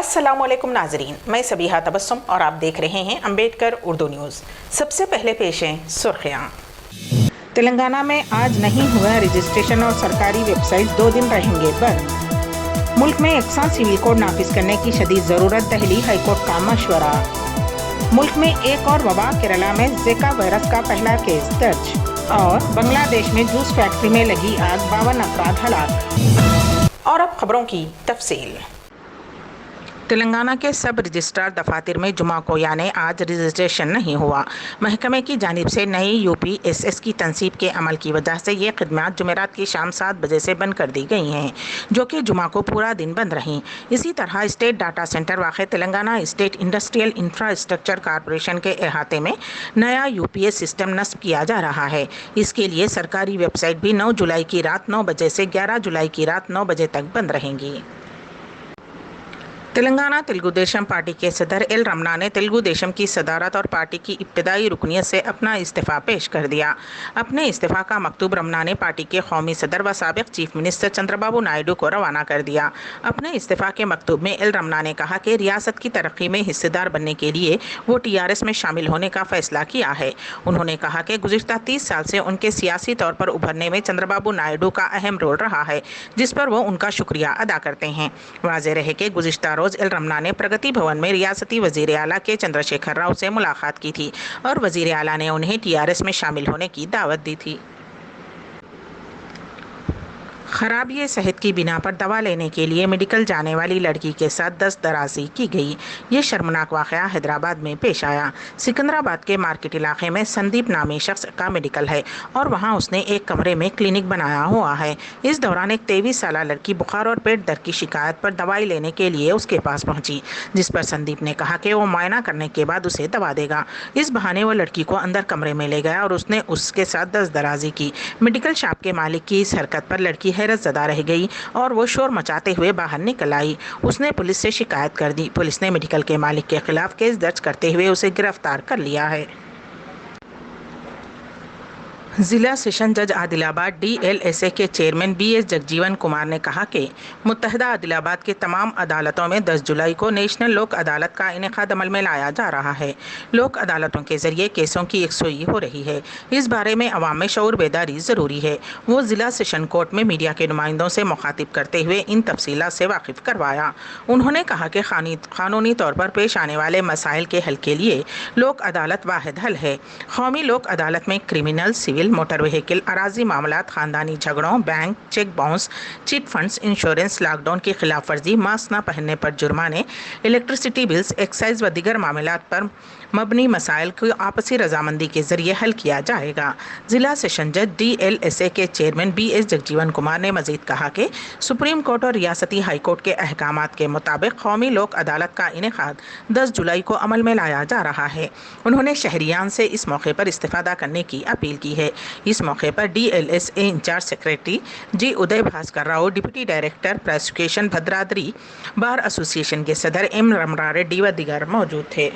अस्सलामुअलैकुम नाजरीन, मैं सबीहा तबस्सुम और आप देख रहे हैं अम्बेडकर उर्दू न्यूज़। सबसे पहले पेश हैं सुर्खियाँ। तेलंगाना में आज नहीं हुआ रजिस्ट्रेशन और सरकारी वेबसाइट 2 दिन रहेंगे बंद। मुल्क में यकसा सिविल कोड नाफिज करने की शदीद ज़रूरत, दिल्ली हाईकोर्ट का मशवरा। मुल्क में एक और वबा, केरला में ज़िका वायरस का पहला केस दर्ज। और बांग्लादेश में जूस फैक्ट्री में लगी आग, 52 अफराद हलाक। और अब खबरों की तफसील। तेलंगाना के सब रजिस्ट्रार दफातर में जुमा को यानी आज रजिस्ट्रेशन नहीं हुआ। महकमे की जानिब से नई UPSS की तनसीब के अमल की वजह से ये खदमात जुमेरात की शाम 7 बजे से बंद कर दी गई हैं, जो कि जुमा को पूरा दिन बंद रहीं। इसी तरह स्टेट डाटा सेंटर वाक़ Telangana state industrial infrastructure corporation के अहाते में नया UPS सिस्टम नस्ब किया जा रहा है। इसके लिए सरकारी वेबसाइट भी 9 जुलाई की रात 9 बजे से 11 जुलाई की रात 9 बजे तक बंद रहेंगी। तेलंगाना तेलुगु देशम पार्टी के सदर एल रमना ने तेलुगु देशम की सदारत और पार्टी की इब्तदाई रुकनियत से अपना इस्तीफ़ा पेश कर दिया। अपने इस्तीफ़ा का मकतूब रमना ने पार्टी के कौमी सदर व साबिक चीफ मिनिस्टर चंद्रबाबू नायडू को रवाना कर दिया। अपने इस्तीफ़ा के मकतूब में एल रमना ने कहा कि रियासत की तरक्की में हिस्सेदार बनने के लिए वो TRS में शामिल होने का फैसला किया है। उन्होंने कहा कि गुज़िश्ता 30 साल से उनके सियासी तौर पर उभरने में चंद्रबाबू नायडू का अहम रोल रहा है, जिस पर वो उनका शुक्रिया अदा करते हैं। वाज़ेह रहे कि गुज़िश्ता रोज़ एल रमना ने प्रगति भवन में रियासती वज़ीर आला के चंद्रशेखर राव से मुलाकात की थी और वज़ीर आला ने उन्हें TRS में शामिल होने की दावत दी थी। खराबी सेहत की बिना पर दवा लेने के लिए मेडिकल जाने वाली लड़की के साथ दस्तदराजी की गई। ये शर्मनाक वाक़या हैदराबाद में पेश आया। सिकंदराबाद के मार्केट इलाके में संदीप नामी शख्स का मेडिकल है और वहां उसने एक कमरे में क्लिनिक बनाया हुआ है। इस दौरान एक 23 साल लड़की बुखार और पेट दर्द की शिकायत पर दवाई लेने के लिए उसके पास पहुंची, जिस पर संदीप ने कहा कि वो मुआयना करने के बाद उसे दवा देगा। इस बहाने वो लड़की को अंदर कमरे में ले गया और उसने उसके साथ दस्तदराजी की। मेडिकल शॉप के मालिक की इस हरकत पर लड़की हैरत ज़दा रह गई और वो शोर मचाते हुए बाहर निकल आई। उसने पुलिस से शिकायत कर दी। पुलिस ने मेडिकल के मालिक के खिलाफ केस दर्ज करते हुए उसे गिरफ्तार कर लिया है। ज़िला सेशन जज आदिलाबाद DLSA के चेयरमैन BS जगजीवन कुमार ने कहा कि मुत्तहदा आदिलाबाद के तमाम अदालतों में 10 जुलाई को नेशनल लोक अदालत का इनेकाद अमल में लाया जा रहा है। लोक अदालतों के ज़रिए केसों की यकसुई हो रही है। इस बारे में अवाम में शऊर बेदारी ज़रूरी है। वो ज़िला सेशन कोर्ट में मीडिया के नुमाइंदों से मुखातिब करते हुए इन तफसीलात से वाकिफ़ करवाया। उन्होंने कहा कि क़ानूनी तौर पर पेश आने वाले मसाइल के हल के लिए लोक अदालत वाहिद हल है। कौमी लोक अदालत में क्रिमिनल, सिविल, मोटर व्हीकल, अराजी मामलात, खानदानी झगड़ों, bank, cheque bounce, chit funds, insurance, lockdown की खिलाफ वर्जी, मास्क न पहनने पर जुर्माने, इलेक्ट्रिसिटी बिल्स, एक्साइज व दीगर मामलात पर मबनी मसाइल को आपसी रजामंदी के जरिए हल किया जाएगा। जिला सेशन जज DLSA के चेयरमैन BS जगजीवन कुमार ने मजीद कहा कि सुप्रीम कोर्ट और रियासती हाई कोर्ट के अहकामात के मुताबिक कौमी लोक अदालत का इनेकाद 10 जुलाई को अमल में लाया जा रहा है। उन्होंने शहरियान से इस मौके पर इस्तेफादा करने की अपील की है। इस मौके पर DLSA in charge secretary G Uday Bhaskar Rao, deputy director prosecution Bhadradri bar association के सदर M रमरा रेड्डी व दीगर मौजूद थे।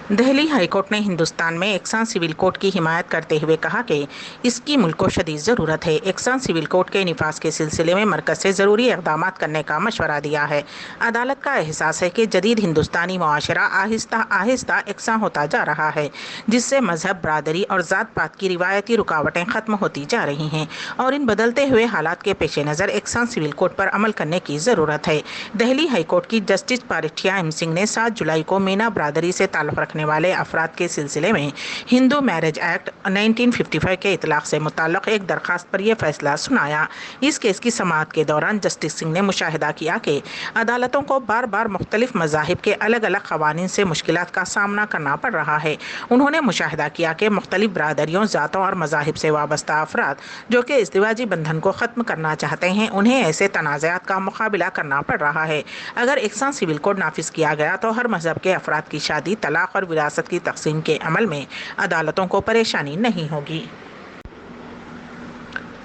दिल्ली हाईकोर्ट ने हिंदुस्तान में यकसा सिविल कोड की हिमायत करते हुए कहा कि इसकी मुल्क को शदीद ज़रूरत है। यकसा सिविल कोड के निफाज के सिलसिले में मरकज़ से ज़रूरी इक़दाम करने का मशवरा दिया है। अदालत का एहसास है कि जदीद हिंदुस्तानी मुआशरा आहिस्ता आहिस्ता यकसा होता जा रहा है, जिससे मजहब, बरादरी और ज़ात पात की रिवायती रुकावटें ख़त्म होती जा रही हैं और इन बदलते हुए हालात के पेश नज़र यकसा सिविल कोड पर अमल करने की ज़रूरत है। दिल्ली हाईकोर्ट की जस्टिस पारिठिया M सिंह ने 7 जुलाई को मीना बरादरी से ताल्लुक़ रखने वाले अफराद के सिलसिले में हिंदू मैरिज एक्ट 1955 के इतलाक़ से मुताल्लिक़ एक दरख्वास्त पर यह फैसला सुनाया। इस केस की समाअत के दौरान जस्टिस सिंह ने मुशाहिदा किया कि अदालतों को बार बार मुख्तलिफ मज़ाहिब के अलग अलग क़वानीन से मुश्किलात का सामना करना पड़ रहा है। उन्होंने मुशाहिदा किया कि मुख्तलिफ बरादरियों, ज़ातों और मज़ाहिब से वाबस्ता अफराद जो कि इज़्दिवाजी बंधन को ख़त्म करना चाहते हैं, उन्हें ऐसे तनाज़ात का मुकाबला करना पड़ रहा है। अगर यकसा सिविल कोड नाफिज किया गया तो हर मज़हब के अफराद की शादी, तलाक़ और विरासत की तक़सीम के अमल में अदालतों को परेशानी नहीं होगी।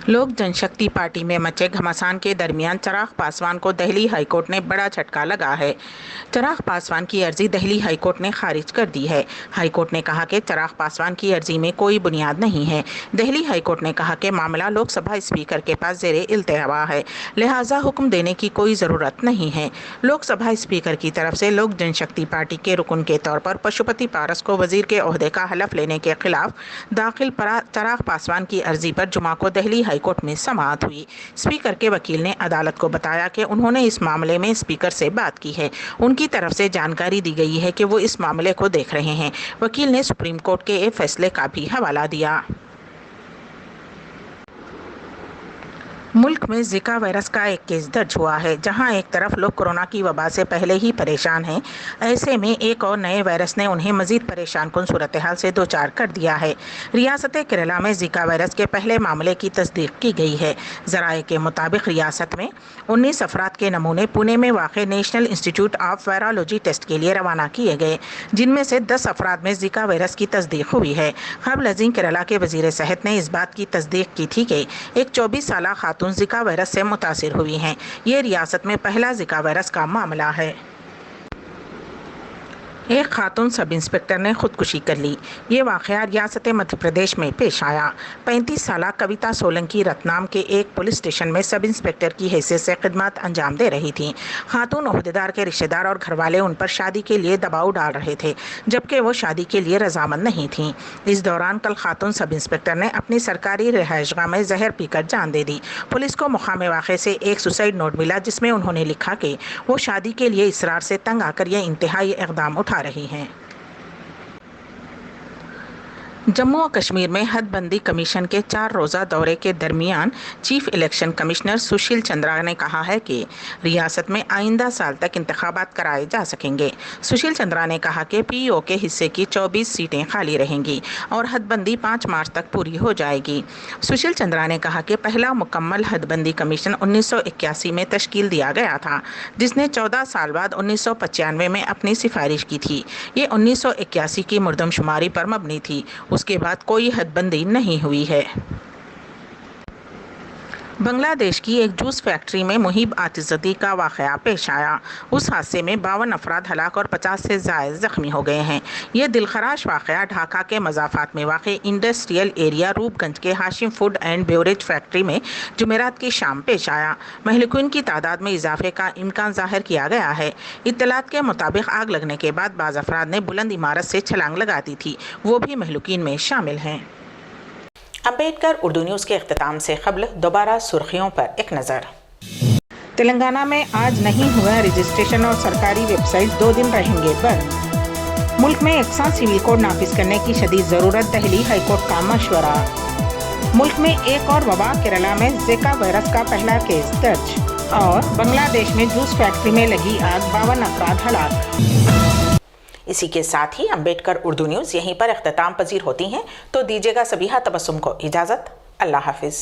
लोक जनशक्ति पार्टी में मचे घमासान के दरमियान चिराग पासवान को दिल्ली हाई कोर्ट ने बड़ा झटका लगा है। चिराग पासवान की अर्जी दिल्ली हाई कोर्ट ने खारिज कर दी है। हाई कोर्ट ने कहा कि चिराग पासवान की अर्जी में कोई बुनियाद नहीं है। दिल्ली हाई कोर्ट ने कहा कि मामला लोकसभा स्पीकर के पास ज़ेरे इल्तिवा है, लिहाजा हुक्म देने की कोई ज़रूरत नहीं है। लोकसभा स्पीकर की तरफ से लोक जनशक्ति पार्टी के रुकन के तौर पर पशुपति पारस को वजीर के ओहदे का हलफ लेने के खिलाफ दाखिल चिराग पासवान की अर्जी पर जुमा को दिल्ली हाई कोर्ट में समाअत हुई। स्पीकर के वकील ने अदालत को बताया कि उन्होंने इस मामले में स्पीकर से बात की है। उनकी तरफ से जानकारी दी गई है कि वो इस मामले को देख रहे हैं। वकील ने सुप्रीम कोर्ट के एक फैसले का भी हवाला दिया। मुल्क में जिका वायरस का एक केस दर्ज हुआ है। जहां एक तरफ लोग कोरोना की वबा से पहले ही परेशान हैं, ऐसे में एक और नए वायरस ने उन्हें मजीद परेशान कुन सूरत हाल से दो चार कर दिया है। रियासत केरला में जिका वायरस के पहले मामले की तस्दीक की गई है। ज़राए के मुताबिक रियासत में 19 अफराद के नमूने पुणे में वाक़े national institute of virology test के लिए रवाना किए गए, जिनमें से 10 अफराद में जिका वायरस की तस्दीक हुई है। क़ब्ल अज़ीं केरला के वज़ीर सेहत ने इस बात की तस्दीक की थी कि एक 24 साला खातून जिका वायरस से मुतासिर हुई हैं। ये रियासत में पहला जिका वायरस का मामला है। एक खातून सब इंस्पेक्टर ने खुदकुशी कर ली। ये वाक़या रियासत मध्य प्रदेश में पेश आया। 35 साला कविता सोलंकी रतनाम के एक पुलिस स्टेशन में सब इंस्पेक्टर की हैसियत से खिदमत अंजाम दे रही थी। खातून ओहदेदार के रिश्तेदार और घरवाले उन पर शादी के लिए दबाव डाल रहे थे, जबकि वो शादी के लिए रजामंद नहीं थीं। इस दौरान कल खातून सब इंस्पेक्टर ने अपनी सरकारी रिहाइशगाह में जहर पीकर जान दे दी। पुलिस को मुकाम वाक़े से एक सुसाइड नोट मिला, जिसमें उन्होंने लिखा कि वो शादी के लिए इसरार से तंग आकर यह इंतहाई इक़दाम उठा रही हैं। जम्मू और कश्मीर में हदबंदी कमीशन के 4 रोज़ा दौरे के दरमियान chief election commissioner Sushil Chandra ने कहा है कि रियासत में आइंदा साल तक इंतखाबात कराए जा सकेंगे। सुशील चंद्रा ने कहा कि पीओ के हिस्से की 24 सीटें खाली रहेंगी और हदबंदी 5 मार्च तक पूरी हो जाएगी। सुशील चंद्रा ने कहा कि पहला मुकम्मल हदबंदी कमीशन 1981 में तश्कील दिया गया था, जिसने 14 साल बाद 1995 में अपनी सिफारिश की थी। ये 1981 की मुर्दमशुमारी पर मबनी थी। उसके बाद कोई हदबंदी नहीं हुई है। बांग्लादेश की एक जूस फैक्ट्री में मुहिब आतिशज़दी का वाक़या पेश आया। उस हादसे में 52 अफराद हलाक और 50 से ज़ायद ज़ख्मी हो गए हैं। यह दिलखराश वाक़या ढाका के मज़ाफ़ात में वाक़ इंडस्ट्रियल एरिया रूपगंज के Hashim food and beverage factory में जुमेरात की शाम पेश आया। महलूकीन की तादाद में इजाफे का इम्कान ज़ाहिर किया गया है। इत्तलात के मुताबिक आग लगने के बाद बाज़ अफराद ने बुलंद इमारत से छलांग लगा दी थी। वो भी महलूकीन में शामिल हैं। अम्बेडकर उर्दू न्यूज़ के इख्तिताम से क़ब्ल दोबारा सुर्खियों पर एक नज़र। तेलंगाना में आज नहीं हुआ रजिस्ट्रेशन और सरकारी वेबसाइट 2 दिन रहेंगे बंद। मुल्क में यकसा सिविल कोड नाफिज करने की शदीद ज़रूरत, दिल्ली हाई कोर्ट का मशवरा। मुल्क में एक और वबा, केरला में ज़िका वायरस का पहला केस दर्ज। और बांग्लादेश में जूस फैक्ट्री में लगी आग, 52 अफराद हलाक। इसी के साथ ही अम्बेडकर उर्दू न्यूज़ यहीं पर इख्तिताम पजीर होती हैं, तो दीजिएगा सबीहा तबस्सुम को इजाज़त। अल्लाह हाफिज़।